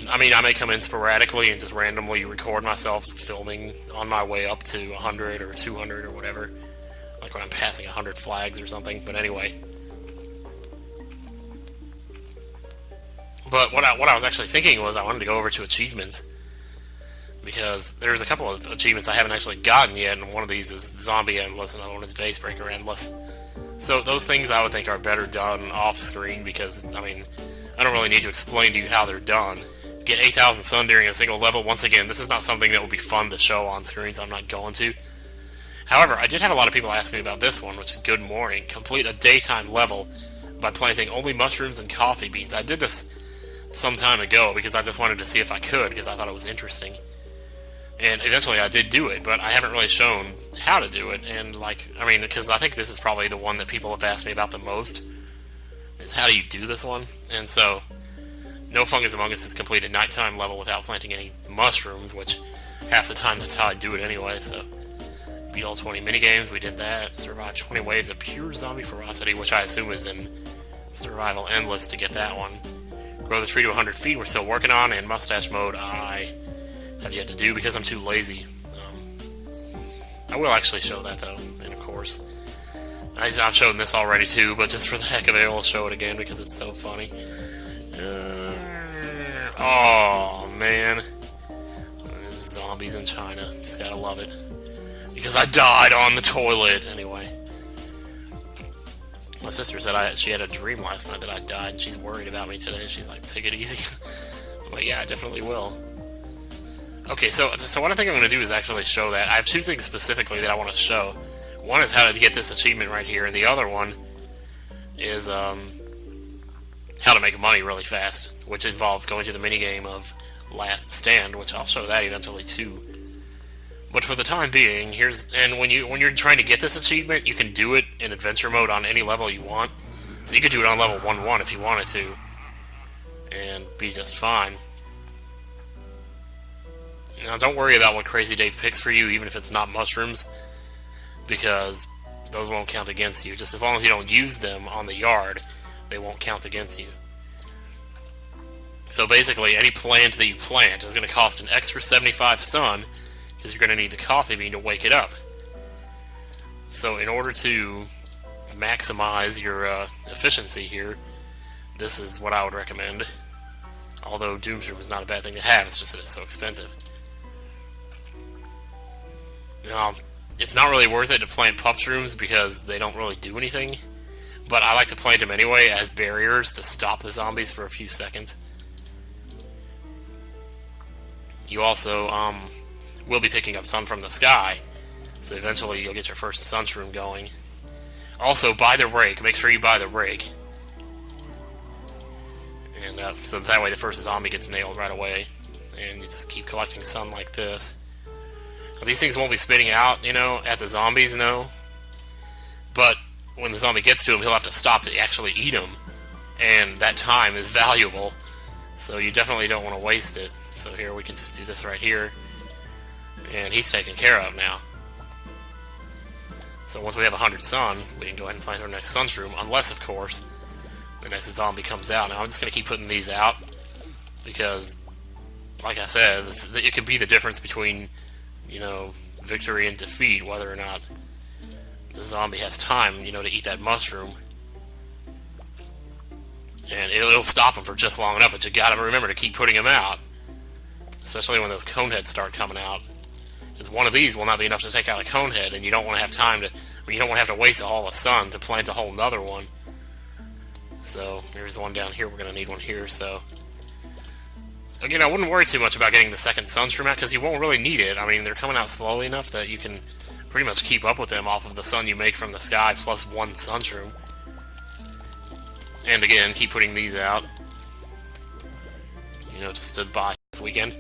I mean, I may come in sporadically and just randomly record myself filming on my way up to 100 or 200 or whatever. Like when I'm passing 100 flags or something, but anyway. But what I was actually thinking was I wanted to go over to achievements, because there's a couple of achievements I haven't actually gotten yet, and one of these is Zombie Endless, and another one is Vase Breaker Endless. So those things I would think are better done off-screen, because, I mean, I don't really need to explain to you how they're done. Get 8,000 sun during a single level. Once again, this is not something that will be fun to show on screen, so I'm not going to. However, I did have a lot of people ask me about this one, which is Good Morning. Complete a daytime level by planting only mushrooms and coffee beans. I did this some time ago because I just wanted to see if I could, because I thought it was interesting. And eventually I did do it, but I haven't really shown how to do it. And, like, I mean, because I think this is probably the one that people have asked me about the most, is how do you do this one? And so, No Fungus Among Us is completed nighttime level without planting any mushrooms, which half the time that's how I do it anyway, so. Beat all 20 minigames, we did that. Survive 20 waves of pure zombie ferocity, which I assume is in Survival Endless to get that one. Grow the tree to 100 feet, we're still working on, and mustache mode I have yet to do because I'm too lazy. I will actually show that though, and of course, I've shown this already too, but just for the heck of it, I'll show it again because it's so funny. Oh man, zombies in China, just gotta love it. Because I died on the toilet, anyway. My sister said she had a dream last night that I died, and she's worried about me today. She's like, take it easy. I'm like, yeah, I definitely will. Okay, so what I think I'm going to do is actually show that. I have two things specifically that I want to show. One is how to get this achievement right here, and the other one is how to make money really fast, which involves going to the minigame of Last Stand, which I'll show that eventually too. But for the time being, when you're trying to get this achievement, you can do it in adventure mode on any level you want. So you could do it on level 1-1 if you wanted to, and be just fine. Now, don't worry about what Crazy Dave picks for you, even if it's not mushrooms, because those won't count against you. Just as long as you don't use them on the yard, they won't count against you. So basically, any plant that you plant is going to cost an extra 75 sun, because you're going to need the coffee bean to wake it up. So in order to maximize your efficiency here, this is what I would recommend. Although Doomshroom is not a bad thing to have, it's just that it's so expensive. It's not really worth it to plant puff shrooms because they don't really do anything, but I like to plant them anyway as barriers to stop the zombies for a few seconds. You also will be picking up sun from the sky, so eventually you'll get your first sun shroom going. Also, buy the rake. Make sure you buy the rake. And so that way the first zombie gets nailed right away, and you just keep collecting sun like this. Now, these things won't be spitting out, at the zombies, but when the zombie gets to him, he'll have to stop to actually eat him, and that time is valuable, so you definitely don't want to waste it. So here, we can just do this right here, and he's taken care of now. So once we have 100 sun, we can go ahead and plant our next sun shroom, unless, of course, the next zombie comes out. Now, I'm just going to keep putting these out, because, like I said, it can be the difference between, victory and defeat, whether or not the zombie has time, to eat that mushroom. And it'll stop him for just long enough, but you gotta remember to keep putting him out. Especially when those coneheads start coming out. Because one of these will not be enough to take out a conehead, and you don't want to have time to, you don't want to have to waste all the sun to plant a whole nother one. So, here's one down here, we're going to need one here, so. Again, I wouldn't worry too much about getting the second sun shroom out, because you won't really need it. I mean, they're coming out slowly enough that you can pretty much keep up with them off of the sun you make from the sky, plus one sun shroom. And again, keep putting these out. Just to buy this weekend.